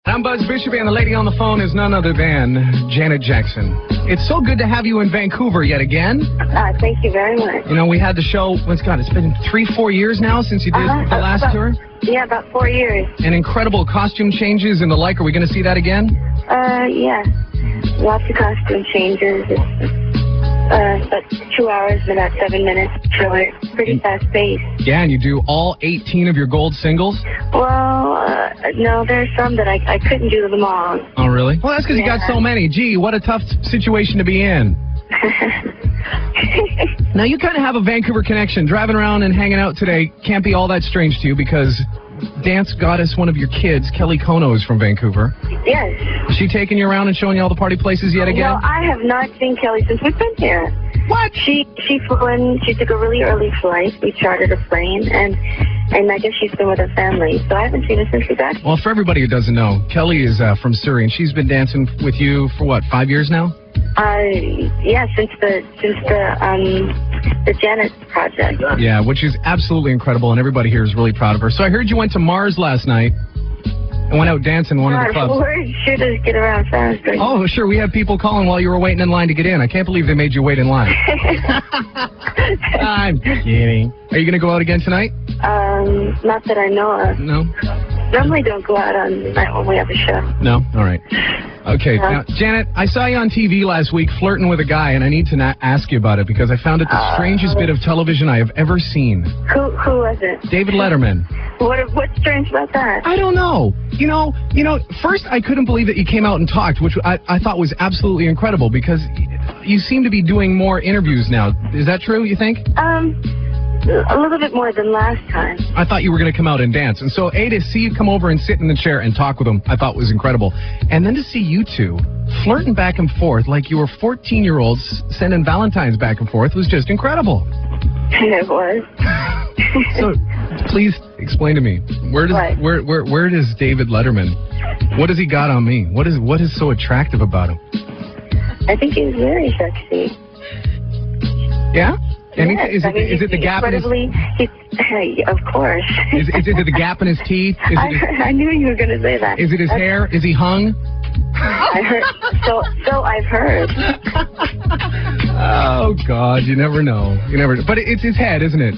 I'm Buzz Bishop, and the lady on the phone is none other than Janet Jackson. It's so good to have you in Vancouver yet again. Thank you very much. You know, we had the show, it's been 3-4 years now since you did the last tour? Yeah, about 4 years. And incredible costume changes and the like. Are we going to see that again? Yeah. Lots of costume changes. About 2 hours and about 7 minutes. So it's pretty fast-paced. Yeah, and you do all 18 of your gold singles? Well, no, there's some that I couldn't do them all. Oh, really? Well, that's because you got so many. Gee, what a tough situation to be in. Now, you kind of have a Vancouver connection. Driving around and hanging out today can't be all that strange to you because dance goddess, one of your kids, Kelly Kono, is from Vancouver. Yes. Is she taking you around and showing you all the party places yet again? No, I have not seen Kelly since we've been here. What? She flew in. She took a really early flight. We chartered a plane, and I guess she's been with her family. So I haven't seen her since we got here. Well, for everybody who doesn't know, Kelly is from Surrey, and she's been dancing with you for what, 5 years now? Yeah, since the Janet project. Yeah, which is absolutely incredible, and everybody here is really proud of her. So I heard you went to Mars last night and went out dancing in one of the clubs. Word sure does get around fast. Oh, sure. We had people calling while you were waiting in line to get in. I can't believe they made you wait in line. I'm kidding. Are you going to go out again tonight? Not that I know of. No? Normally don't go out on the night when we have a show. No? All right. Okay. Now, Janet, I saw you on TV last week flirting with a guy, and I need to ask you about it because I found it the strangest bit of television I have ever seen. Who was it? David Letterman. What's strange about that? I don't know. You know, first I couldn't believe that you came out and talked, which I thought was absolutely incredible because you seem to be doing more interviews now. Is that true, you think? A little bit more than last time. I thought you were going to come out and dance. And so, to see you come over and sit in the chair and talk with him, I thought was incredible. And then to see you two flirting back and forth like you were 14-year-olds sending Valentines back and forth was just incredible. It was. So, please explain to me, where does David Letterman, what has he got on me? What is so attractive about him? I think he's very sexy. Yeah? And yes, is it the gap in his... Of course. Is it the gap in his teeth? I knew you were going to say that. Is it his hair? Is he hung? I heard. So I've heard. Oh, God, you never know. But it's his head, isn't it?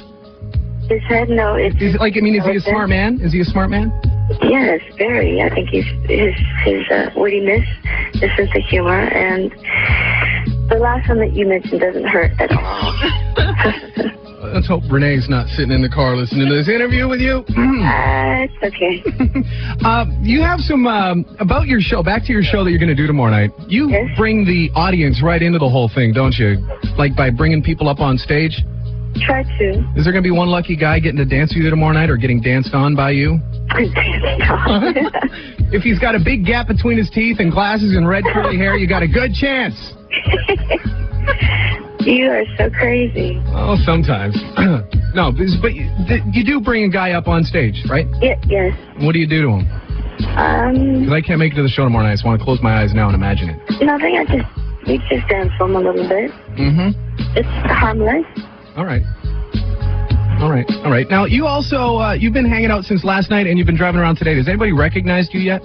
His head, no. Is he a smart man? Is he a smart man? Yes, very. I think his wittiness, his sense of humor, and the last one that you mentioned doesn't hurt at all. Let's hope Renee's not sitting in the car listening to this interview with you. It's okay. You have some, about your show, back to your show that you're going to do tomorrow night. You bring the audience right into the whole thing, don't you? Like by bringing people up on stage? Try to. Is there going to be one lucky guy getting to dance with you tomorrow night or getting danced on by you? If he's got a big gap between his teeth and glasses and red curly hair, you got a good chance. You are so crazy. Oh, sometimes. No, but you do bring a guy up on stage, right? Yes. What do you do to him? Because I can't make it to the show tomorrow night. I just want to close my eyes now and imagine it. Nothing. We just dance for him a little bit. Mm-hmm. It's harmless. All right. Now, you also, you've been hanging out since last night and you've been driving around today. Has anybody recognized you yet?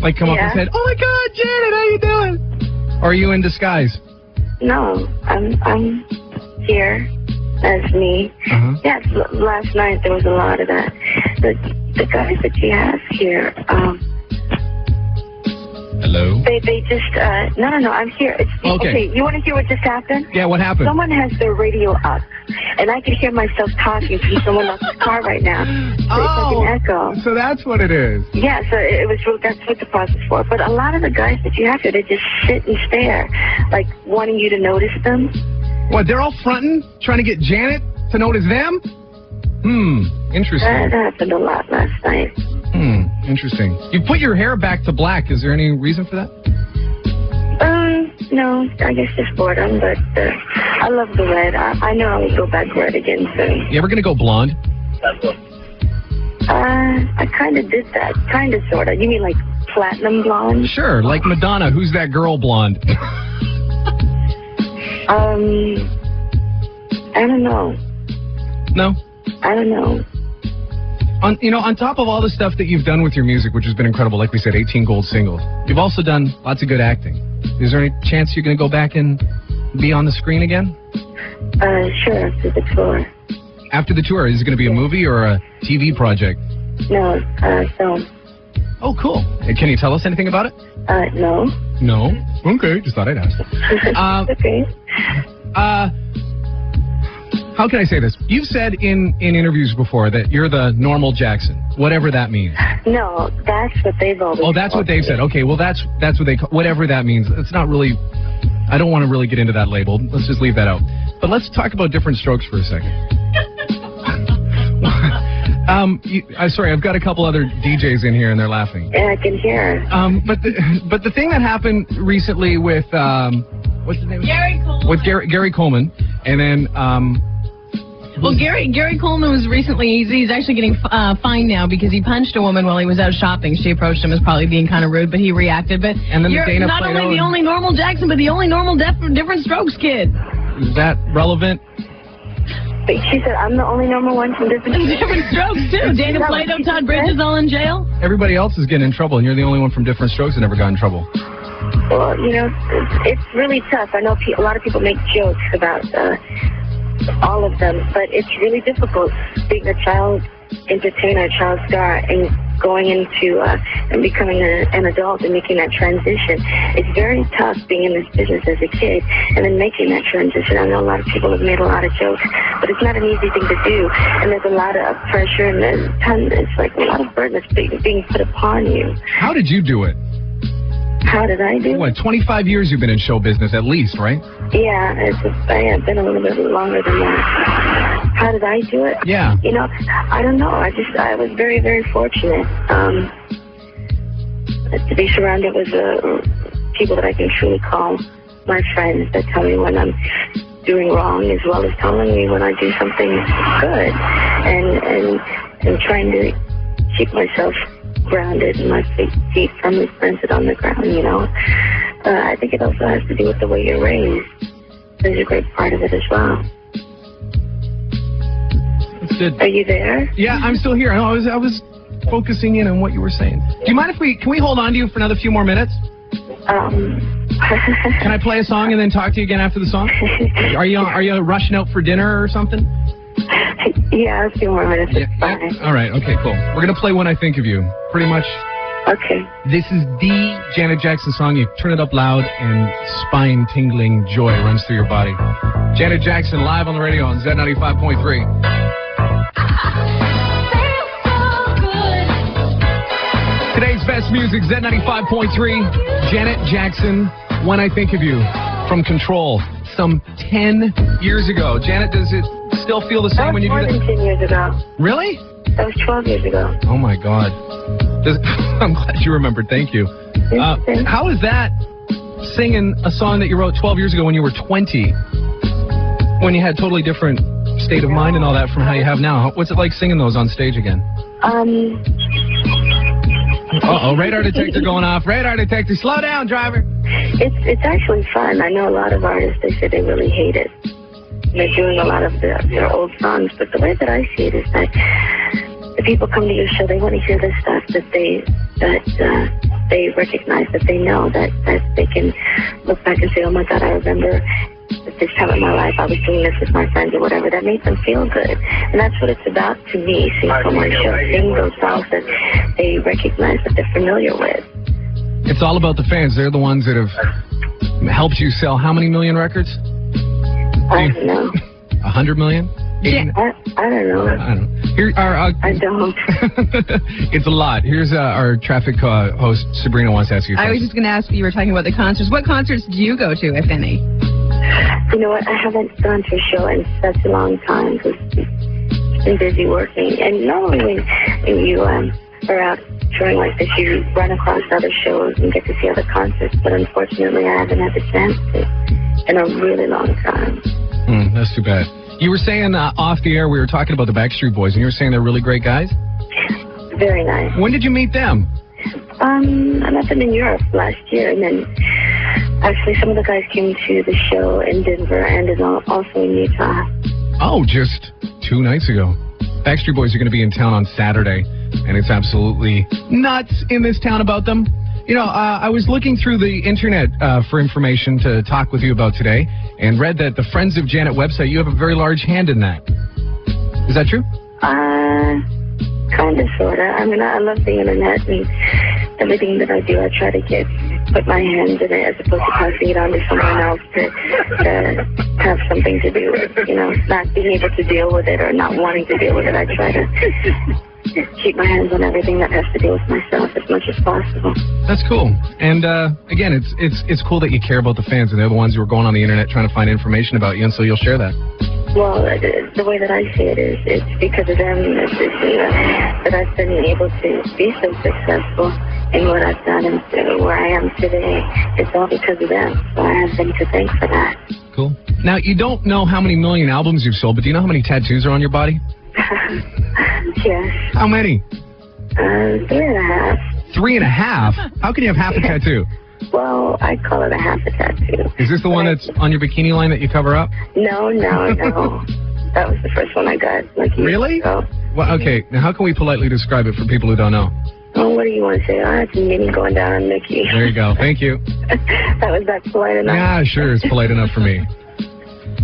Like come up and said, "Oh my God, Janet, how you doing?" Or are you in disguise? No, I'm here as me. Yeah, last night there was a lot of that. The guys that you have here, Hello? They just, no, I'm here. Okay, you want to hear what just happened? Yeah, what happened? Someone has their radio up, and I can hear myself talking to someone else's car right now. So it's like an echo. So that's what it is. Yeah, so that's what the process is for. But a lot of the guys that you have here, they just sit and stare, like wanting you to notice them. What, they're all fronting, trying to get Janet to notice them? Interesting. That happened a lot last night. Interesting. You put your hair back to black. Is there any reason for that? No, I guess just boredom, but I love the red. I know I will go back red again soon. You ever gonna go blonde? I kind of did that. Kind of, sort of. You mean like platinum blonde? Sure, like Madonna. Who's that girl blonde? I don't know. No? I don't know. On top of all the stuff that you've done with your music, which has been incredible, like we said, 18 gold singles, you've also done lots of good acting. Is there any chance you're going to go back and be on the screen again? Sure, after the tour. After the tour, is it going to be a movie or a TV project? No, film. Oh, cool. Can you tell us anything about it? No. No? Okay, just thought I'd ask. Okay. How can I say this? You've said in interviews before that you're the normal Jackson, whatever that means. No, that's what they've always Oh, that's what they've said. Okay, well, that's what they call, whatever that means. It's not really, I don't want to really get into that label. Let's just leave that out. But let's talk about Different Strokes for a second. Sorry, I've got a couple other DJs in here and they're laughing. Yeah, I can hear. But the thing that happened recently with, what's his name? Gary Coleman. With Gary Coleman, and then, well, Gary Coleman was recently, he's actually getting fined now because he punched a woman while he was out shopping. She approached him as probably being kind of rude, but he reacted. But and then you're Dana not Plato only the only normal Jackson, but the only normal Different Strokes kid. Is that relevant? But she said, I'm the only normal one from Different Strokes, too. Dana Plato, Todd Bridges, all in jail. Everybody else is getting in trouble, and you're the only one from Different Strokes that never got in trouble. Well, it's really tough. I know a lot of people make jokes about all of them, but it's really difficult being a child entertainer, a child star, and going into and becoming an adult and making that transition. It's very tough being in this business as a kid and then making that transition. I know a lot of people have made a lot of jokes, but it's not an easy thing to do, and there's a lot of pressure, and it's like a lot of burden that's being put upon you. How did you do it? How did I do it? What, 25 years you've been in show business at least, right? Yeah, I have been a little bit longer than that. How did I do it? Yeah. I don't know. I was very, very fortunate to be surrounded with people that I can truly call my friends that tell me when I'm doing wrong, as well as telling me when I do something good, and trying to keep myself grounded and my feet firmly planted on the ground, I think it also has to do with the way you're raised. There's a great part of it as well. That's good. Are you there? Yeah, I'm still here. I was focusing in on what you were saying. Do you mind if can we hold on to you for another few more minutes? Can I play a song and then talk to you again after the song? Are you rushing out for dinner or something? Yeah, a few more minutes. It's fine. All right. Okay, cool. We're going to play When I Think of You. Pretty much. Okay. This is the Janet Jackson song. You turn it up loud and spine-tingling joy runs through your body. Janet Jackson live on the radio on Z95.3. Today's best music, Z95.3. Janet Jackson, When I Think of You, from Control, some 10 years ago. Janet, does it still feel the same when you do that? That was more than 10 years ago. Really? That was 12 years ago. Oh, my God. I'm glad you remembered. Thank you. How is that, singing a song that you wrote 12 years ago when you were 20, when you had totally different state of mind and all that from how you have now? What's it like singing those on stage again? Uh-oh, radar detector going off. Radar detector, slow down, driver. It's actually fun. I know a lot of artists, they say they really hate it. They're doing a lot of their old songs, but the way that I see it is that the people come to your show, they want to hear the stuff that they recognize, that they know, that they can look back and say, oh my God, I remember at this time in my life I was doing this with my friends or whatever. That made them feel good. And that's what it's about to me, seeing someone sing those songs that they recognize, that they're familiar with. It's all about the fans. They're the ones that have helped you sell how many million records? I don't know. 100 million? Yeah, I don't know. I don't. Here, I don't. It's a lot. Here's our traffic host, Sabrina, wants to ask you. I was just going to ask you were talking about the concerts. What concerts do you go to, if any? You know what? I haven't gone to a show in such a long time because I've been busy working. And normally when you are out touring like this, you run across other shows and get to see other concerts. But unfortunately, I haven't had the chance to in a really long time. That's too bad. You were saying off the air, we were talking about the Backstreet Boys, and you were saying they're really great guys? Very nice. When did you meet them? I met them in Europe last year, and then actually some of the guys came to the show in Denver and also in Utah. Oh, just 2 nights ago. Backstreet Boys are going to be in town on Saturday, and it's absolutely nuts in this town about them. You know, I was looking through the internet for information to talk with you about today, and read that the Friends of Janet website, you have a very large hand in that. Is that true? Kind of, sort of. I mean, I love the internet, and everything that I do, I try to put my hand in it as opposed to passing it on to someone else to have something to do with, you know, not being able to deal with it or not wanting to deal with it. I try to keep my hands on everything that has to do with myself as much as possible. That's cool. And again, it's cool that you care about the fans, and they're the ones who are going on the internet trying to find information about you, and so you'll share that. Well, the way that I see it is, it's because of them that I've been able to be so successful in what I've done and where I am today. It's all because of them, so I have them to thank for that. Cool. Now, you don't know how many million albums you've sold, but do you know how many tattoos are on your body? Yes. How many? 3.5. 3.5? How can you have half a tattoo? Well, I call it a half a tattoo. Is this the one that's on your bikini line that you cover up? No. That was the first one I got. Really? Ago. Well, okay. Now, how can we politely describe it for people who don't know? Oh, what do you want to say? It's a mini going down on Mickey. There you go. Thank you. That polite enough? Yeah, sure. It's polite enough for me.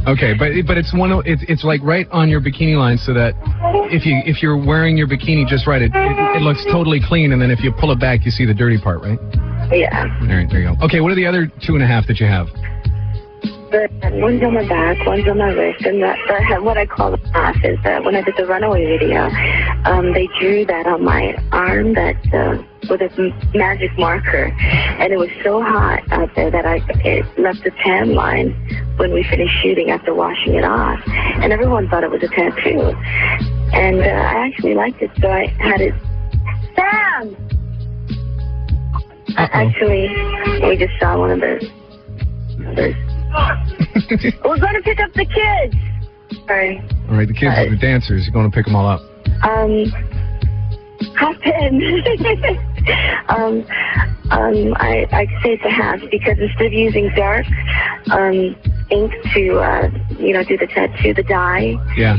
Okay, but it's it's like right on your bikini line, so that if you're wearing your bikini just right, it looks totally clean, and then if you pull it back, you see the dirty part, right? Yeah. All right, there you go. Okay, what are the other 2.5 that you have? One's on my back, one's on my wrist, and what I call the half is that when I did the Runaway video, they drew that on my arm with a magic marker, and it was so hot out there that it left a tan line when we finished shooting after washing it off, and everyone thought it was a tattoo, and I actually liked it, so I had it. Sam! Actually, we just saw one of those. We're going to pick up the kids. Sorry. All right, the kids are the dancers. You're going to pick them all up. Hop in. I say it's a half because instead of using dark ink to do the tattoo, the dye. Yeah.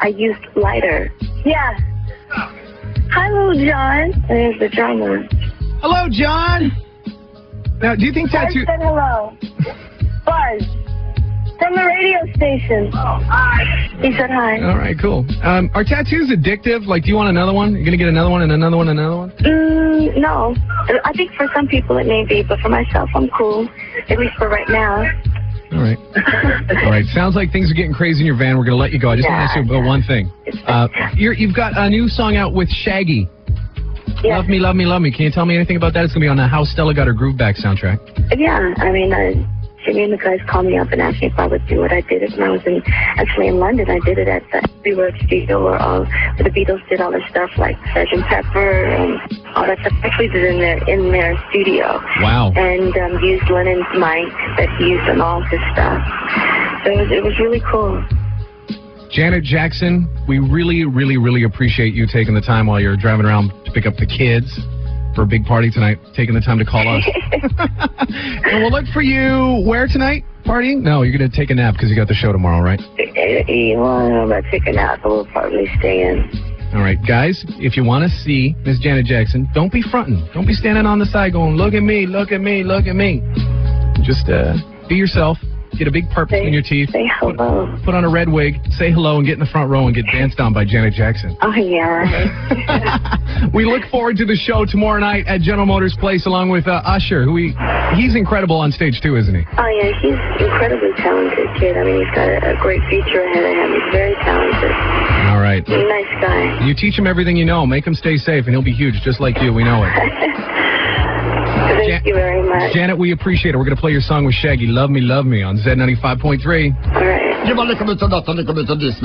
I used lighter. Yeah. Hi, little John. There's the drummer. Hello, John. Now, do you think tattoo? Buzz said hello. Buzz. From the radio station. Oh, hi. He said hi. All right, cool. Are tattoos addictive? Like, do you want another one? You're going to get another one and another one and another one? No. I think for some people it may be, but for myself, I'm cool. At least for right now. All right. All right. Sounds like things are getting crazy in your van. We're going to let you go. I just want to ask you about one thing. You've got a new song out with Shaggy. Yes. Love Me, Love Me, Love Me. Can you tell me anything about that? It's going to be on the How Stella Got Her Groove Back soundtrack. Yeah. I mean, Jimmy and the guys called me up and asked me if I would do it. I did it when I was actually in London. I did it at the Everywhere studio where the Beatles did all their stuff like Sgt. Pepper and all that stuff. I actually did it in their studio. Wow. And used Lennon's mic that he used on all his stuff. So it was really cool. Janet Jackson, we really, really, really appreciate you taking the time while you're driving around to pick up the kids for a big party tonight, taking the time to call us. And we'll look for you where tonight? Partying? No, you're going to take a nap because you got the show tomorrow, right? Well, I don't know about taking a nap, but we'll probably stay in. All right, guys, if you want to see Miss Janet Jackson, don't be fronting. Don't be standing on the side going, look at me, look at me, look at me. Just be yourself. Get a big part between your teeth. Say hello. Put on a red wig, say hello, and get in the front row and get danced on by Janet Jackson. Oh, yeah. We look forward to the show tomorrow night at General Motors Place along with Usher, who he's incredible on stage too, isn't he? Oh, yeah, he's incredibly talented kid. I mean, he's got a great future ahead of him. He's very talented. All right. He's a nice guy. You teach him everything you know. Make him stay safe, and he'll be huge, just like you. We know it. Thank you very much. Janet, we appreciate it. We're going to play your song with Shaggy, Love Me, on Z95.3. All right. Give a little bit of that, a little bit of this.